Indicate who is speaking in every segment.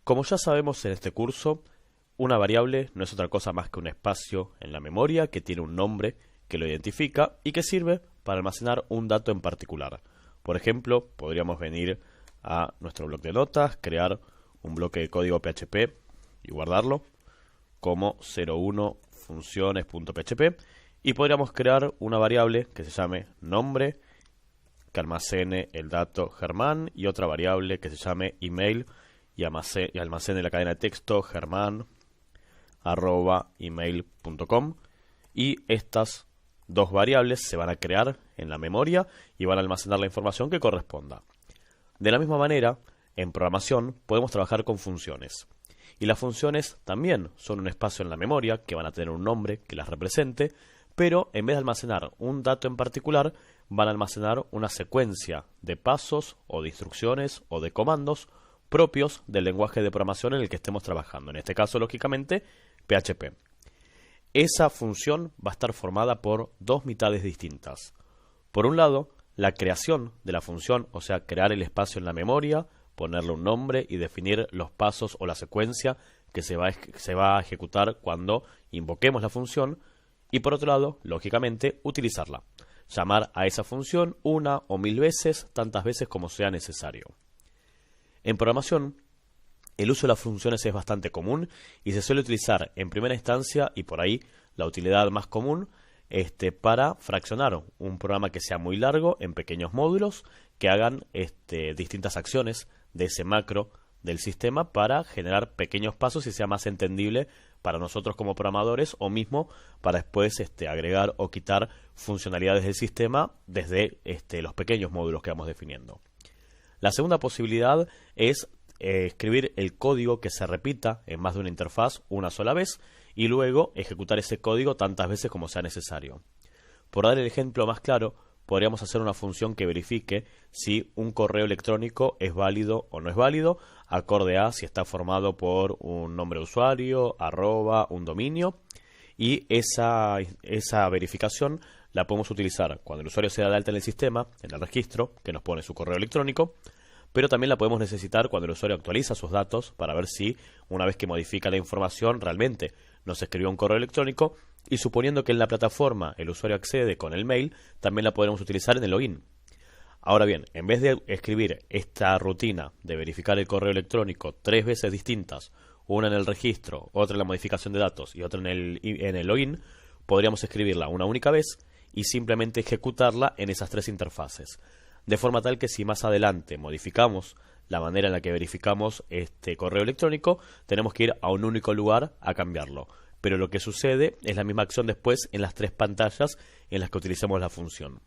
Speaker 1: Como ya sabemos en este curso, una variable no es otra cosa más que un espacio en la memoria que tiene un nombre que lo identifica y que sirve para almacenar un dato en particular. Por ejemplo, podríamos venir a nuestro bloc de notas, crear un bloque de código PHP y guardarlo como 01 funciones.php y podríamos crear una variable que se llame nombre, que almacene el dato Germán, y otra variable que se llame email y almacene la cadena de texto germán@email.com, y estas dos variables se van a crear en la memoria y van a almacenar la información que corresponda. De la misma manera, en programación podemos trabajar con funciones. Y las funciones también son un espacio en la memoria que van a tener un nombre que las represente, pero en vez de almacenar un dato en particular, van a almacenar una secuencia de pasos o de instrucciones o de comandos propios del lenguaje de programación en el que estemos trabajando. En este caso, lógicamente, PHP. Esa función va a estar formada por dos mitades distintas. Por un lado, la creación de la función, o sea, crear el espacio en la memoria, ponerle un nombre y definir los pasos o la secuencia que se va a ejecutar cuando invoquemos la función. Y por otro lado, lógicamente, utilizarla. Llamar a esa función una o mil veces, tantas veces como sea necesario. En programación, el uso de las funciones es bastante común y se suele utilizar en primera instancia, y por ahí la utilidad más común, para fraccionar un programa que sea muy largo en pequeños módulos que hagan distintas acciones de ese macro del sistema para generar pequeños pasos y sea más entendible para nosotros como programadores, o mismo para después agregar o quitar funcionalidades del sistema desde los pequeños módulos que vamos definiendo. La segunda posibilidad es escribir el código que se repita en más de una interfaz una sola vez y luego ejecutar ese código tantas veces como sea necesario. Por dar el ejemplo más claro, podríamos hacer una función que verifique si un correo electrónico es válido o no es válido, acorde a si está formado por un nombre de usuario, arroba, un dominio, y esa verificación la podemos utilizar cuando el usuario se da de alta en el sistema, en el registro, que nos pone su correo electrónico, pero también la podemos necesitar cuando el usuario actualiza sus datos para ver si, una vez que modifica la información, realmente nos escribió un correo electrónico, y suponiendo que en la plataforma el usuario accede con el mail, también la podremos utilizar en el login. Ahora bien, en vez de escribir esta rutina de verificar el correo electrónico 3 veces distintas, una en el registro, otra en la modificación de datos y otra en el login, podríamos escribirla una única vez y simplemente ejecutarla en esas 3 interfaces. De forma tal que si más adelante modificamos la manera en la que verificamos este correo electrónico, tenemos que ir a un único lugar a cambiarlo. Pero lo que sucede es la misma acción después en las 3 pantallas en las que utilicemos la función.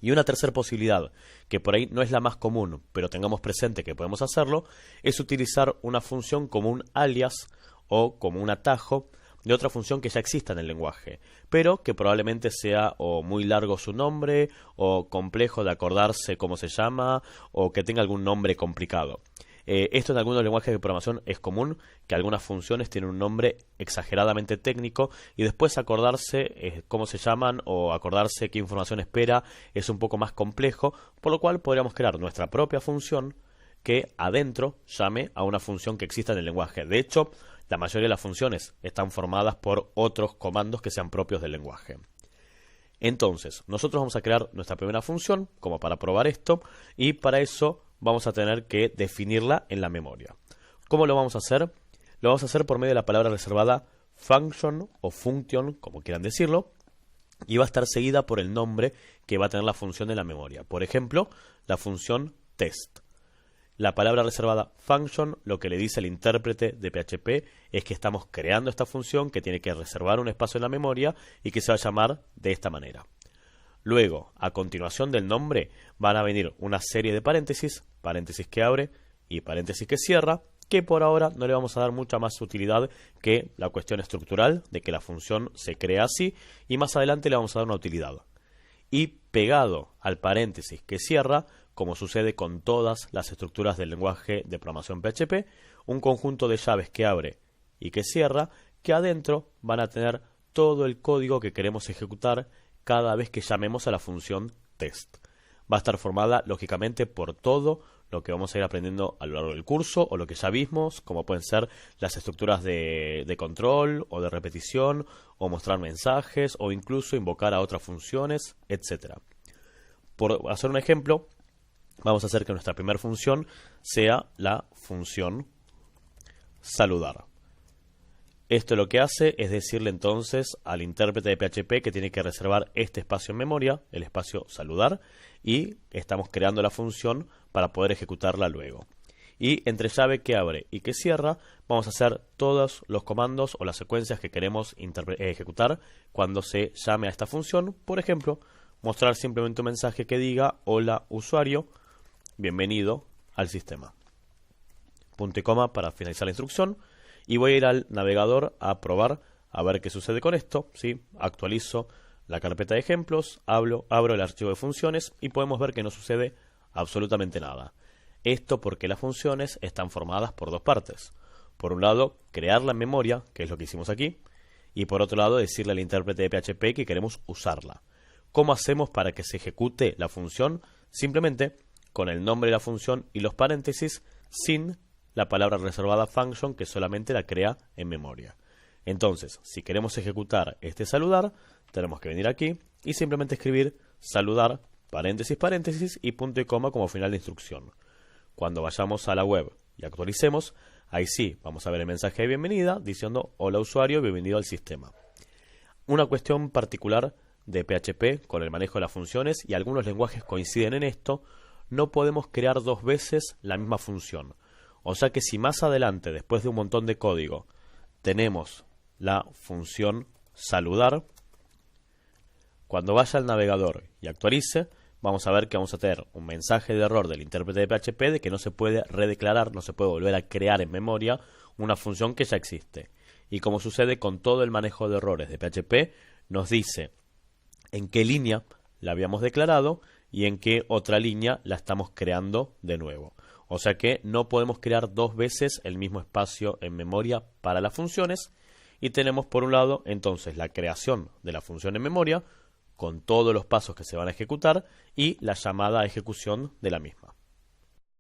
Speaker 1: Y una tercera posibilidad, que por ahí no es la más común, pero tengamos presente que podemos hacerlo, es utilizar una función como un alias o como un atajo de otra función que ya exista en el lenguaje, pero que probablemente sea o muy largo su nombre, o complejo de acordarse cómo se llama, o que tenga algún nombre complicado. Esto en algunos lenguajes de programación es común, que algunas funciones tienen un nombre exageradamente técnico y después acordarse cómo se llaman o acordarse qué información espera es un poco más complejo, por lo cual podríamos crear nuestra propia función que adentro llame a una función que exista en el lenguaje. De hecho, la mayoría de las funciones están formadas por otros comandos que sean propios del lenguaje. Entonces, nosotros vamos a crear nuestra primera función como para probar esto, y para eso vamos a tener que definirla en la memoria. ¿Cómo lo vamos a hacer? Lo vamos a hacer por medio de la palabra reservada function o function, como quieran decirlo, y va a estar seguida por el nombre que va a tener la función en la memoria. Por ejemplo, la función test. La palabra reservada function lo que le dice al intérprete de PHP es que estamos creando esta función que tiene que reservar un espacio en la memoria y que se va a llamar de esta manera. Luego, a continuación del nombre, van a venir una serie de paréntesis, paréntesis que abre y paréntesis que cierra, que por ahora no le vamos a dar mucha más utilidad que la cuestión estructural de que la función se crea así, y más adelante le vamos a dar una utilidad. Y pegado al paréntesis que cierra, como sucede con todas las estructuras del lenguaje de programación PHP, un conjunto de llaves que abre y que cierra, que adentro van a tener todo el código que queremos ejecutar cada vez que llamemos a la función test. Va a estar formada lógicamente por todo lo que vamos a ir aprendiendo a lo largo del curso o lo que ya vimos, como pueden ser las estructuras de control o de repetición, o mostrar mensajes, o incluso invocar a otras funciones, etc. Por hacer un ejemplo, vamos a hacer que nuestra primera función sea la función saludar. Esto lo que hace es decirle entonces al intérprete de PHP que tiene que reservar este espacio en memoria, el espacio saludar, y estamos creando la función para poder ejecutarla luego. Y entre llave que abre y que cierra, vamos a hacer todos los comandos o las secuencias que queremos ejecutar cuando se llame a esta función. Por ejemplo, mostrar simplemente un mensaje que diga: hola usuario, bienvenido al sistema. Punto y coma para finalizar la instrucción. Y voy a ir al navegador a probar a ver qué sucede con esto, ¿sí? Actualizo la carpeta de ejemplos, abro el archivo de funciones y podemos ver que no sucede absolutamente nada. Esto porque las funciones están formadas por dos partes. Por un lado, crearla en memoria, que es lo que hicimos aquí, y por otro lado, decirle al intérprete de PHP que queremos usarla. ¿Cómo hacemos para que se ejecute la función? Simplemente con el nombre de la función y los paréntesis sin la palabra reservada function, que solamente la crea en memoria. Entonces, si queremos ejecutar este saludar, tenemos que venir aquí y simplemente escribir saludar, paréntesis, paréntesis y punto y coma como final de instrucción. Cuando vayamos a la web y actualicemos, ahí sí vamos a ver el mensaje de bienvenida diciendo: hola usuario, bienvenido al sistema. Una cuestión particular de PHP con el manejo de las funciones, y algunos lenguajes coinciden en esto: no podemos crear dos veces la misma función. O sea que si más adelante, después de un montón de código, tenemos la función saludar, cuando vaya al navegador y actualice, vamos a ver que vamos a tener un mensaje de error del intérprete de PHP de que no se puede redeclarar, no se puede volver a crear en memoria una función que ya existe. Y como sucede con todo el manejo de errores de PHP, nos dice en qué línea la habíamos declarado y en qué otra línea la estamos creando de nuevo. O sea que no podemos crear dos veces el mismo espacio en memoria para las funciones, y tenemos por un lado entonces la creación de la función en memoria con todos los pasos que se van a ejecutar y la llamada a ejecución de la misma.